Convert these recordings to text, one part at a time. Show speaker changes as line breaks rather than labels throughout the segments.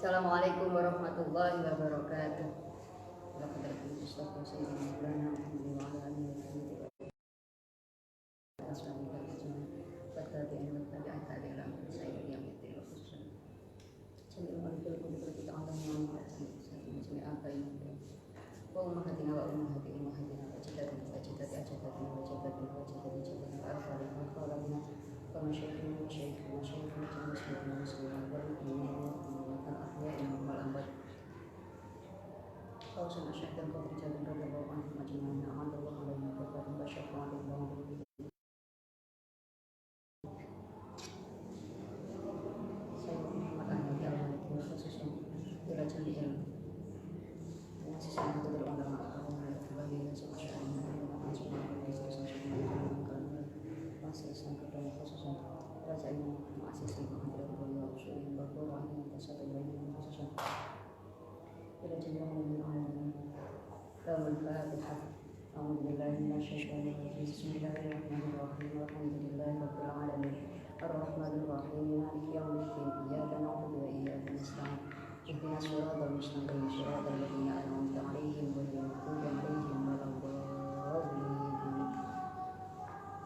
Assalamualaikum warahmatullahi wabarakatuh.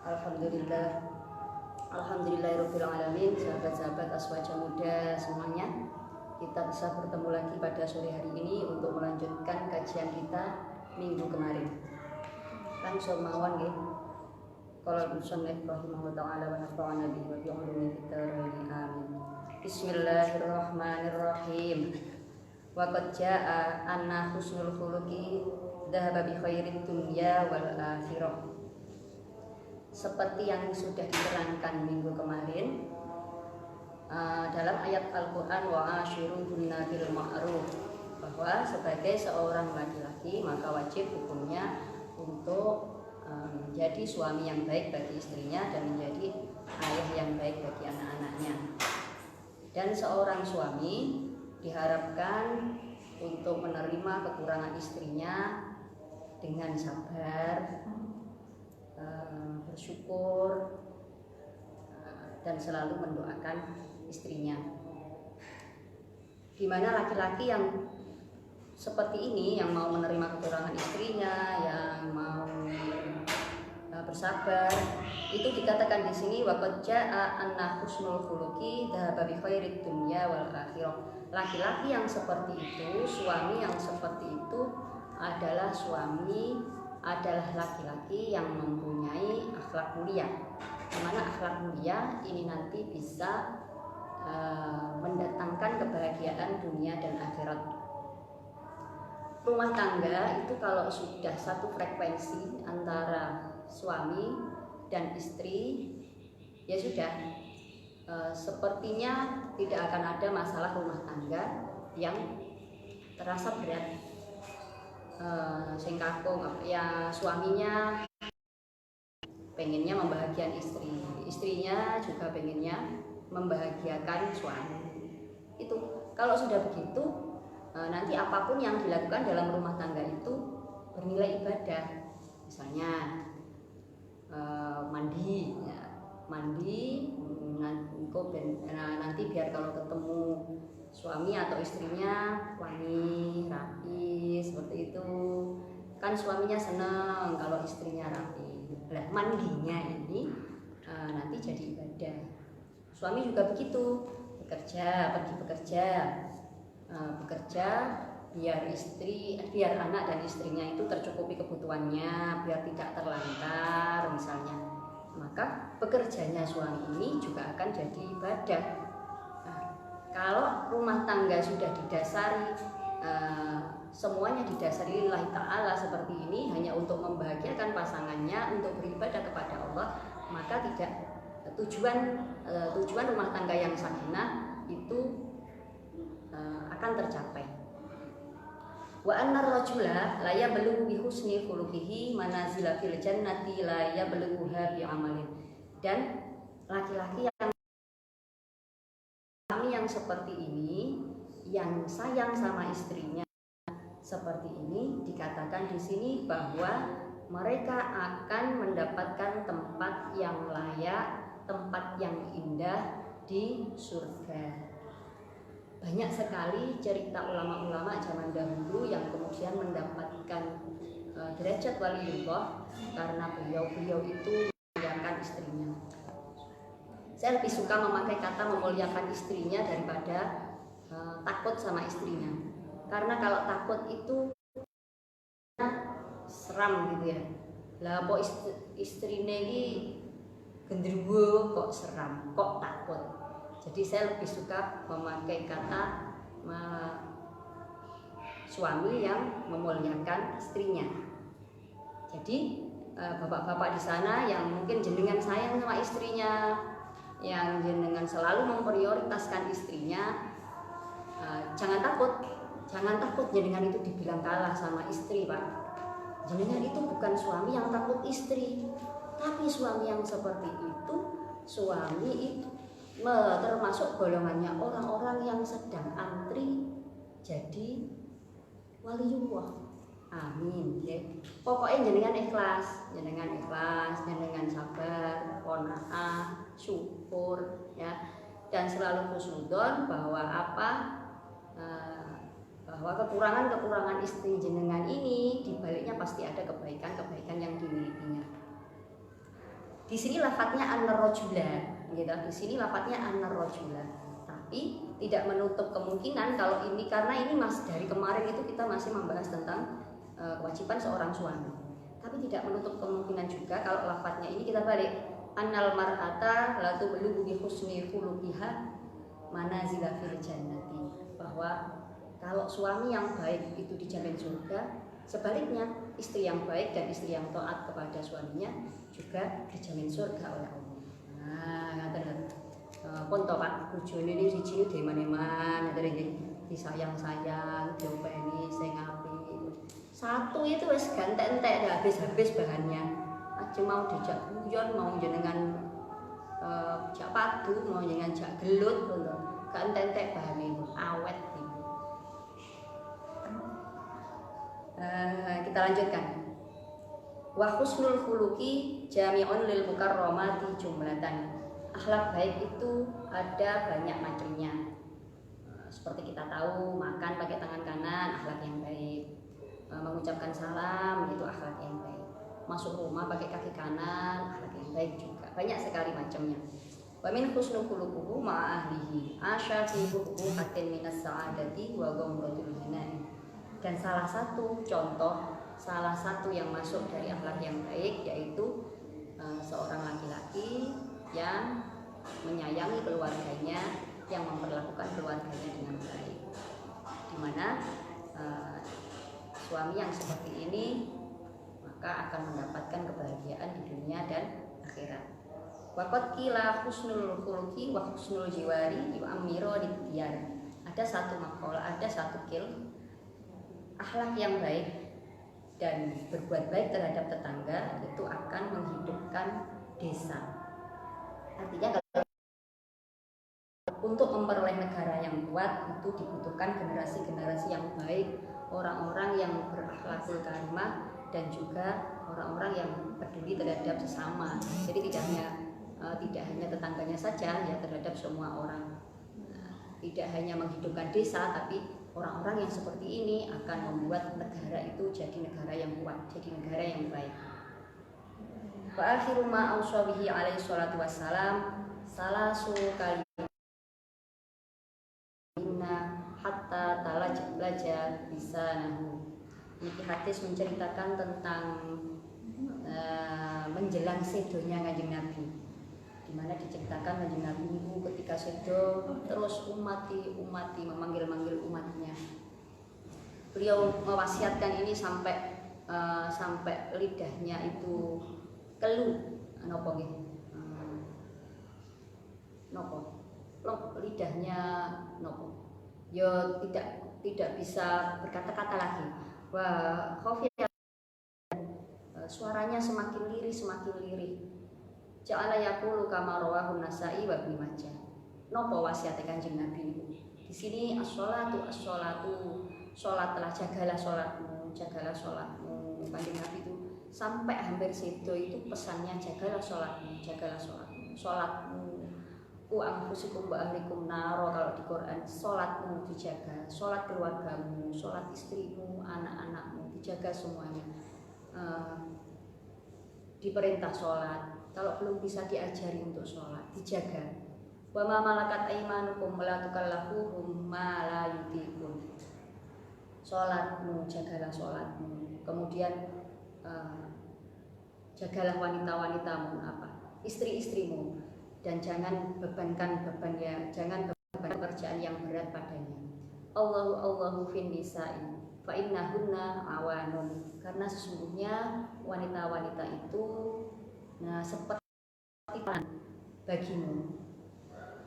Alhamdulillah, alhamdulillahirabbil alamin. Sahabat-sahabat Aswaja Muda semuanya, kita bisa bertemu lagi pada sore hari ini untuk melanjutkan kajian kita minggu kemarin. Kan somawan nggih. Qala musannif rahimahullahu taala wa nafa'ana bihi wa bi ulumi dzikrihi amin. Bismillahirrahmanirrahim. Wa qad jaa'a anna husnul khuluqi dhahaba bi khairid dunya wal akhirah. Seperti yang sudah diterangkan minggu kemarin dalam ayat Al-Quran wa ashiruhunna bil ma'ruf, bahwa sebagai seorang laki-laki maka wajib hukumnya untuk menjadi suami yang baik bagi istrinya dan menjadi ayah yang baik bagi anak-anaknya. Dan seorang suami diharapkan untuk menerima kekurangan istrinya dengan sabar, bersyukur, dan selalu mendoakan istrinya. Dimana laki-laki yang seperti ini, yang mau menerima kekurangan istrinya, yang mau bersabar, itu dikatakan di sini waqad jaa'a anna husnul khuluqi dhahaba bi khairid dunya wal akhirah. Laki-laki yang seperti itu, suami yang seperti itu adalah laki-laki yang mempunyai akhlak mulia. Di mana akhlak mulia ini nanti bisa mendatangkan kebahagiaan dunia dan akhirat. Rumah tangga itu kalau sudah satu frekuensi antara suami dan istri, ya sudah, sepertinya tidak akan ada masalah rumah tangga yang terasa berat. Sing kakung ya, suaminya pengennya membahagiakan istri, istrinya juga pengennya membahagiakan suami. Itu kalau sudah begitu, nanti apapun yang dilakukan dalam rumah tangga itu bernilai ibadah. Misalnya mandi nanti biar kalau ketemu suami atau istrinya wangi, rapi, seperti itu. Kan suaminya senang kalau istrinya rapi. Nah, mandinya ini nanti jadi ibadah. Suami juga begitu, pergi bekerja biar anak dan istrinya itu tercukupi kebutuhannya, biar tidak terlantar misalnya. Maka bekerjanya suami ini juga akan jadi ibadah. Kalau rumah tangga sudah didasari semuanya didasari lillahi ta'ala seperti ini, hanya untuk membahagiakan pasangannya, untuk beribadah kepada Allah, maka tidak tujuan rumah tangga yang sakinah itu akan tercapai. Wa annar rajula la yablughu bi husni khuluqihi manazila fil jannati la yablughuha bi amalin. Dan laki-laki yang seperti ini, yang sayang sama istrinya seperti ini, dikatakan di sini bahwa mereka akan mendapatkan tempat yang layak, tempat yang indah di surga. banyak sekali cerita ulama-ulama zaman dahulu yang kemudian mendapatkan derajat waliullah karena beliau itu memuliakan istrinya. Saya lebih suka memakai kata memuliakan istrinya daripada takut sama istrinya. Karena kalau takut itu seram gitu ya. Lah kok istrine iki genderuwo kok seram, kok takut. Jadi saya lebih suka memakai kata suami yang memuliakan istrinya. Jadi bapak-bapak di sana yang mungkin jenengan sayang sama istrinya, yang jenengan selalu memprioritaskan istrinya, jangan takut jenengan itu dibilang kalah sama istri, Pak. Jenengan itu bukan suami yang takut istri, tapi suami yang seperti itu, suami itu termasuk golongannya orang-orang yang sedang antri jadi waliullah. Amin ya. Pokoknya jenengan ikhlas, jenengan sabar, qanaah, syukur ya, dan selalu husnudzon bahwa bahwa kekurangan istri jenengan ini dibaliknya pasti ada kebaikan yang dimilikinya. Di sini lafadznya an-rajula, gitu. Di sini lafadznya an-rajula. Tapi tidak menutup kemungkinan kalau ini, karena ini dari kemarin itu kita masih membahas tentang kewajiban seorang suami. Tapi tidak menutup kemungkinan juga kalau lafadznya ini kita balik, annal mar'ata la tublughu bi husni khuluqiha manazila fil jannati, bahwa kalau suami yang baik itu dijamin surga, sebaliknya istri yang baik dan istri yang taat kepada suaminya juga dijamin surga oleh Allah. Nah, ngaten pun to Pak, bojone ini siji deman-deman, disayang-sayang, diopeni sing apik. Satu itu wis gantek-entek habis bahannya. Aja mau dijak guyon, mau jenengan jak padu, mau jenengan jak gelut lho. Gak entek-entek bahane, awet iki. Kita lanjutkan. Wa husnul khuluqi jami'un lil mukarramati jumlatan. Akhlak baik itu ada banyak macamnya. Seperti kita tahu, makan pakai tangan kanan akhlak yang baik. Mengucapkan salam itu akhlak yang baik. Masuk rumah pakai kaki kanan akhlak yang baik juga. Banyak sekali macamnya. Wa min husnul khuluquhu ma'a ahlihi asyafihu hatin minas sa'adati wa ghamratul hina. Dan salah satu yang masuk dari akhlak yang baik yaitu seorang laki-laki yang menyayangi keluarganya, yang memperlakukan keluarganya dengan baik. Dimana suami yang seperti ini maka akan mendapatkan kebahagiaan di dunia dan akhirat. Waqad qila husnul khuluqi wa husnul jiwari yu'ammiru lid-diyar. Ada satu maqalah, ada satu qil, akhlak yang baik dan berbuat baik terhadap tetangga itu akan menghidupkan desa. Artinya untuk memperoleh negara yang kuat itu dibutuhkan generasi-generasi yang baik, orang-orang yang berakhlakul karimah dan juga orang-orang yang peduli terhadap sesama. Jadi tidak hanya tetangganya saja ya, terhadap semua orang. Tidak hanya menghidupkan desa, tapi orang-orang yang seperti ini akan membuat negara itu jadi negara yang kuat, jadi negara yang baik. Wa akhiru ma awsa bihi alaihi salatu wassalam salasu kalimat hatta talaja bisanahu. Ini hadis menceritakan tentang menjelang sedonya Kanjeng Nabi, di mana diceritakan Kanjeng Nabi itu ketika sedo terus umati memanggil umatnya. Beliau mewasiatkan ini sampai lidahnya itu keluh, nopo nggih? Nopo? Lidahnya nopo? Ya tidak bisa berkata-kata lagi. Wah, khafiyah, suaranya semakin lirih. Ja'ala yaqulu kama rawahu Nasa'i wa Ibnu Majah. Napa wasiat Kanjeng Nabi niku? Di sini as-sholatu salatlah, jagalah salatmu. Kanjeng Nabi itu sampai hampir sedo itu pesannya jagalah salatmu. Salatmu ku anfusikum wa ahlikum naro. Kalau di Quran, sholatmu dijaga, sholat keluargamu, sholat istrimu, anak-anakmu dijaga semuanya. Diperintah sholat, kalau belum bisa diajari untuk sholat dijaga. Wa ma malakat aimanukum la tukallafuhum ma la yutiqun. Sholatmu, jagalah sholatmu. Kemudian jagalah wanita-wanitamu, istri-istrimu, dan jangan bebankan jangan beban pekerjaan yang berat padanya. Allahu fin nisa'i fa innahunna awanun. Karena sesungguhnya wanita-wanita itu seperti bagimu.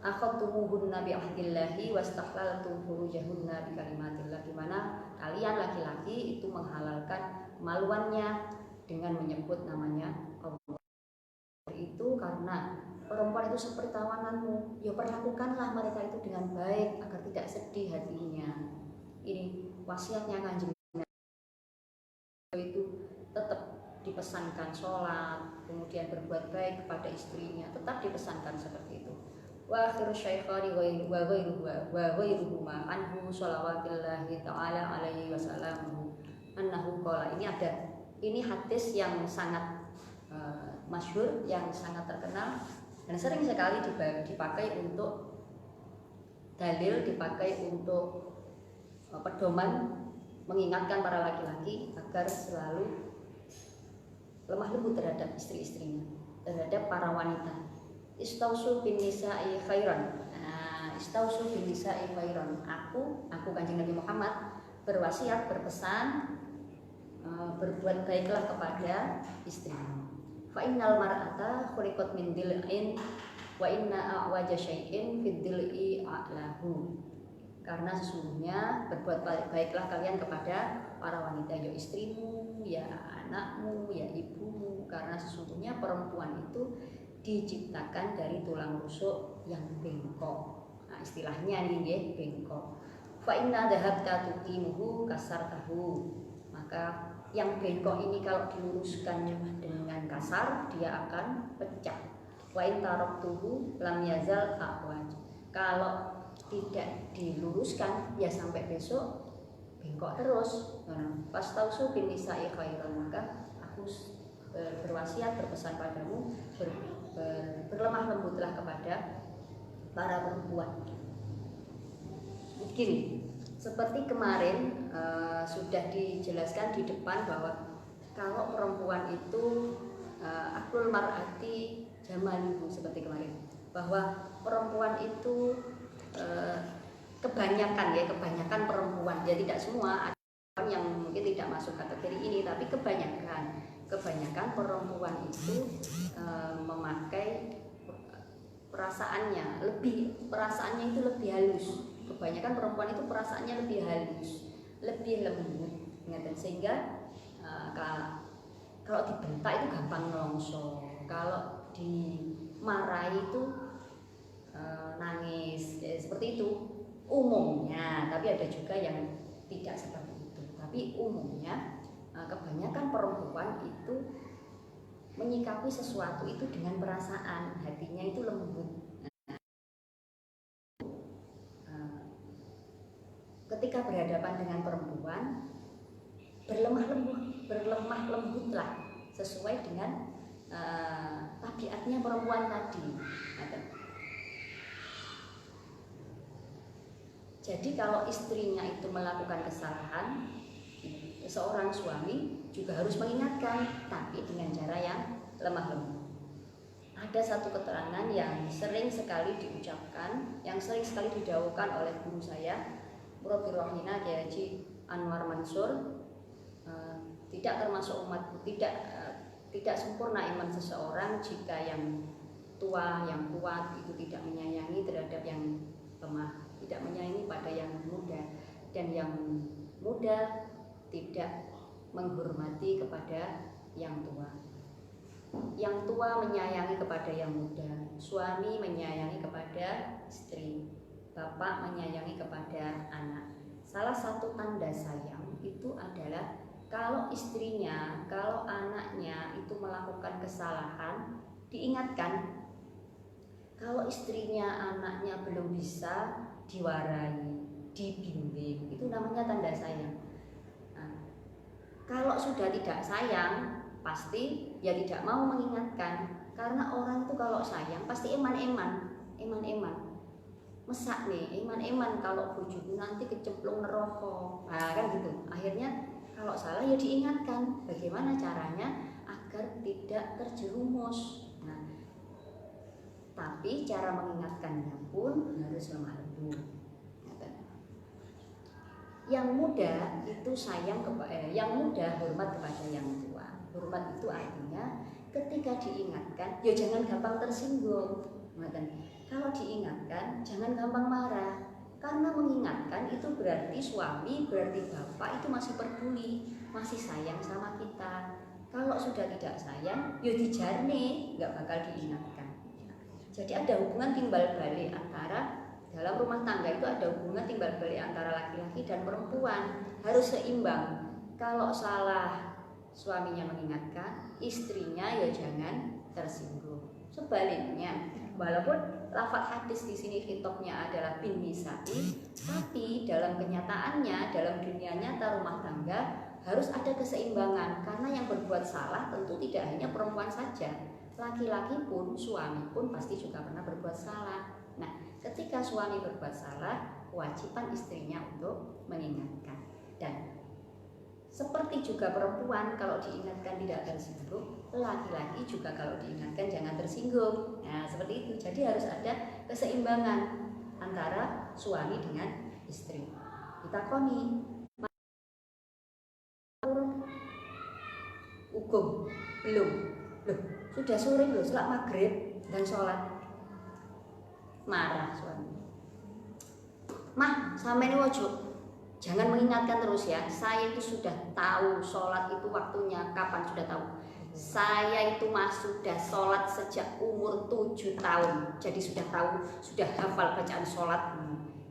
Akhadtumuhunna bi ahdillahi wastahlaltum furujahunna bi kalimatillah. Di mana kalian laki-laki itu menghalalkan kemaluannya dengan menyebut namanya Allah. Itu karena perempuan itu seperti tawananmu, ya perlakukanlah mereka itu dengan baik agar tidak sedih hatinya. Ini wasiatnya Kanjeng itu tetap dipesankan sholat, kemudian berbuat baik kepada istrinya, tetap dipesankan seperti itu. Wa akhiru syaikhani wa ghairuhuma anhu sholawatillahi ta'ala alaihi wasallam annahu qala. Ini hadis yang sangat masyhur, yang sangat terkenal dan sering sekali dipakai untuk dalil, dipakai untuk pedoman, mengingatkan para laki-laki agar selalu lemah lembut terhadap istri-istrinya, terhadap para wanita. Istausu bin nisa'i khairan. Istausu bin nisa'i khairan. Aku Kanjeng Nabi Muhammad berwasiat, berpesan, berbuat baiklah kepada istrimu. Fa innal mar'ata khuliqat min dil'in wa inna a'waja syai'in fid dil'i a'lahu. Karena sesungguhnya berbuat baiklah kalian kepada para wanita, ya istrimu, ya anakmu, ya ibumu. Karena sesungguhnya perempuan itu diciptakan dari tulang rusuk yang bengkok. Istilahnya ini ya, bengkok. Fa inna dhahabta tuqimuhu kasartahu. Maka yang bengkok ini kalau diluruskan dengan kasar, dia akan pecah. Wa in taraktuhu lam yazal a'waj. Kalau tidak diluruskan, ya sampai besok bengkok terus. Fastausu bin nisa'i khairan. Maka aku berwasiat, berpesan padamu, berlemah lembutlah kepada para perempuan. Begini, seperti kemarin sudah dijelaskan di depan bahwa kalau perempuan itu aklul mar'ati jamalihu, seperti kemarin, bahwa perempuan itu kebanyakan perempuan, ya tidak semua, ada yang mungkin tidak masuk kategori ini, tapi kebanyakan perempuan itu memakai perasaannya itu lebih halus. Kebanyakan perempuan itu perasaannya lebih halus, lebih lembut, sehingga kalau dibentak itu gampang nelongso, kalau dimarahi itu nangis, ya, seperti itu umumnya. Tapi ada juga yang tidak seperti itu. Tapi umumnya kebanyakan perempuan itu menyikapi sesuatu itu dengan perasaan, hatinya itu lembut. Ketika berhadapan dengan perempuan, berlemah lembutlah sesuai dengan tabiatnya perempuan tadi. Jadi kalau istrinya itu melakukan kesalahan, seorang suami juga harus mengingatkan, tapi dengan cara yang lemah lembut. Ada satu keterangan yang sering sekali diucapkan, yang sering sekali didhawuhkan oleh guru saya, Murabbi Rohina Kiai Haji Anwar Mansur. Tidak termasuk tidak sempurna iman seseorang jika yang tua, yang kuat itu tidak menyayangi terhadap yang lemah, tidak menyayangi pada yang muda, dan yang muda tidak menghormati kepada yang tua. Yang tua menyayangi kepada yang muda, suami menyayangi kepada istri, bapak menyayangi kepada anak. Salah satu tanda sayang itu adalah kalau istrinya, kalau anaknya itu melakukan kesalahan, diingatkan. Kalau istrinya, anaknya belum bisa diwarai, dibimbing, itu namanya tanda sayang. Nah, kalau sudah tidak sayang, pasti ya tidak mau mengingatkan. Karena orang itu kalau sayang pasti eman-eman, mesak nih, eman-eman kalau bojoku nanti kecemplung neraka. Nah kan gitu. Akhirnya kalau salah ya diingatkan bagaimana caranya agar tidak terjerumus. Nah, tapi cara mengingatkannya pun harus lemah lembut. Yang muda itu sayang yang muda hormat kepada yang tua. Hormat itu artinya ketika diingatkan, ya jangan gampang tersinggung. Kalau diingatkan, jangan gampang marah. Karena mengingatkan itu berarti suami, berarti bapak itu masih peduli, masih sayang sama kita. Kalau sudah tidak sayang, ya dijarne, nggak bakal diingatkan. Jadi ada hubungan timbal balik antara dalam rumah tangga itu ada hubungan timbal balik antara laki-laki dan perempuan, harus seimbang. Kalau salah suaminya mengingatkan, istrinya ya jangan tersinggung. Sebaliknya, walaupun lafaz hadis di sini hitopnya adalah bin nisa'i, tapi dalam kenyataannya, dalam dunia nyata rumah tangga harus ada keseimbangan. Karena yang berbuat salah tentu tidak hanya perempuan saja, laki-laki pun, suami pun pasti juga pernah berbuat salah. Nah, ketika suami berbuat salah, kewajiban istrinya untuk mengingatkan. Dan seperti juga perempuan kalau diingatkan tidak tersinggung, laki-laki juga kalau diingatkan jangan tersinggung. Nah, seperti itu. Jadi harus ada keseimbangan antara suami dengan istri. Ditakoni, hukum belum? Loh, sudah sore loh, sholat maghrib dan sholat. Marah suami. Mah, sampai ini wajib. Jangan mengingatkan terus ya. Saya itu sudah tahu sholat itu waktunya kapan, sudah tahu. Saya itu sudah sholat sejak umur 7 tahun. Jadi sudah tahu, sudah hafal bacaan sholat.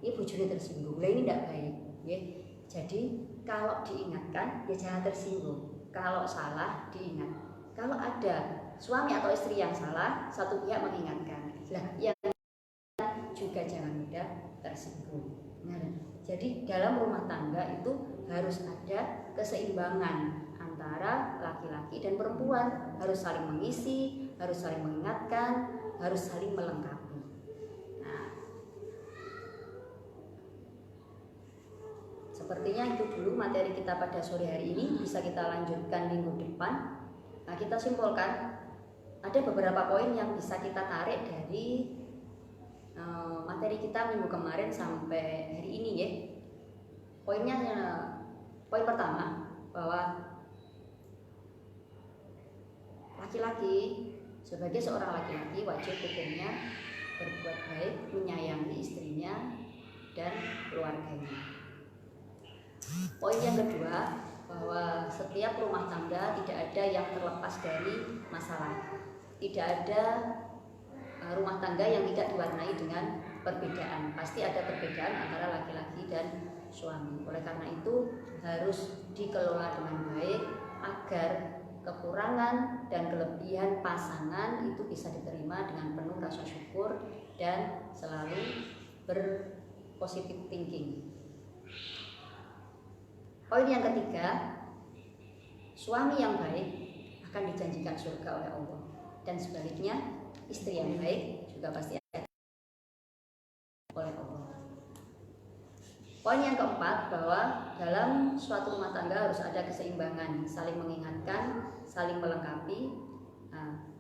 Ini bojone tersinggung. Lah ini tidak baik. Ya. Jadi kalau diingatkan ya jangan tersinggung. Kalau salah diingat. Kalau ada suami atau istri yang salah, satu pihak mengingatkan. Lah yang juga jangan mudah tersinggung. Nah, jadi dalam rumah tangga itu harus ada keseimbangan antara laki-laki dan perempuan, harus saling mengisi, harus saling mengingatkan, harus saling melengkapi. Nah, sepertinya itu dulu materi kita pada sore hari ini, bisa kita lanjutkan minggu depan. Nah, kita simpulkan ada beberapa poin yang bisa kita tarik dari materi kita minggu kemarin sampai hari ini ya. Poinnya, poin pertama bahwa laki-laki sebagai seorang laki-laki wajib hukumnya berbuat baik, menyayangi istrinya dan keluarganya. Poin yang kedua bahwa setiap rumah tangga tidak ada yang terlepas dari masalah. Tidak ada rumah tangga yang tidak diwarnai dengan perbedaan. Pasti ada perbedaan antara laki-laki dan suami. Oleh karena itu harus dikelola dengan baik agar kekurangan dan kelebihan pasangan itu bisa diterima dengan penuh rasa syukur dan selalu berpositif thinking. Poin yang ketiga, suami yang baik akan dijanjikan surga oleh Allah, dan sebaliknya istri yang baik juga pasti akan oleh Allah. Poin yang keempat bahwa dalam suatu rumah tangga harus ada keseimbangan, saling mengingatkan, saling melengkapi. Nah,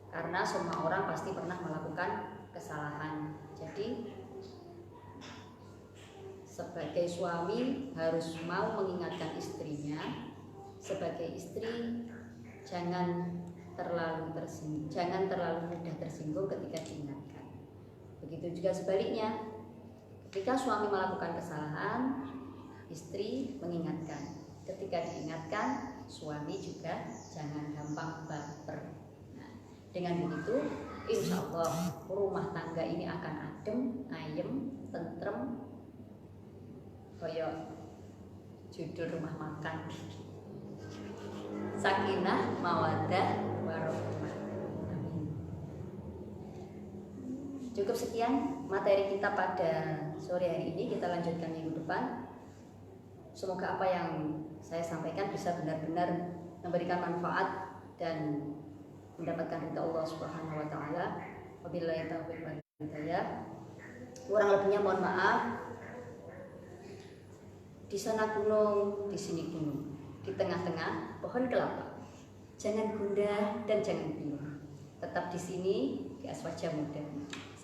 karena semua orang pasti pernah melakukan kesalahan. Jadi sebagai suami harus mau mengingatkan istrinya, sebagai istri jangan terlalu mudah tersinggung ketika diingatkan. Begitu juga sebaliknya, ketika suami melakukan kesalahan, istri mengingatkan. Ketika diingatkan, suami juga jangan gampang baper. Nah, dengan begitu, insya Allah rumah tangga ini akan adem, ayem, tentrem, koyok judul rumah makan. Sakinah, mawaddah, warahmah. Amin. Cukup sekian materi kita pada sore hari ini, kita lanjutkan minggu depan. Semoga apa yang saya sampaikan bisa benar-benar memberikan manfaat dan mendapatkan ridha Allah Subhanahu wa taala. Wabillahi taufiq wal hidayah. Kurang lebihnya mohon maaf. Di sana gunung, di sini gunung, di tengah-tengah pohon kelapa. Jangan gundah dan jangan bingung. Tetap di sini di Aswaja Muda.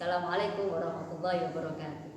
Assalamualaikum warahmatullahi wabarakatuh.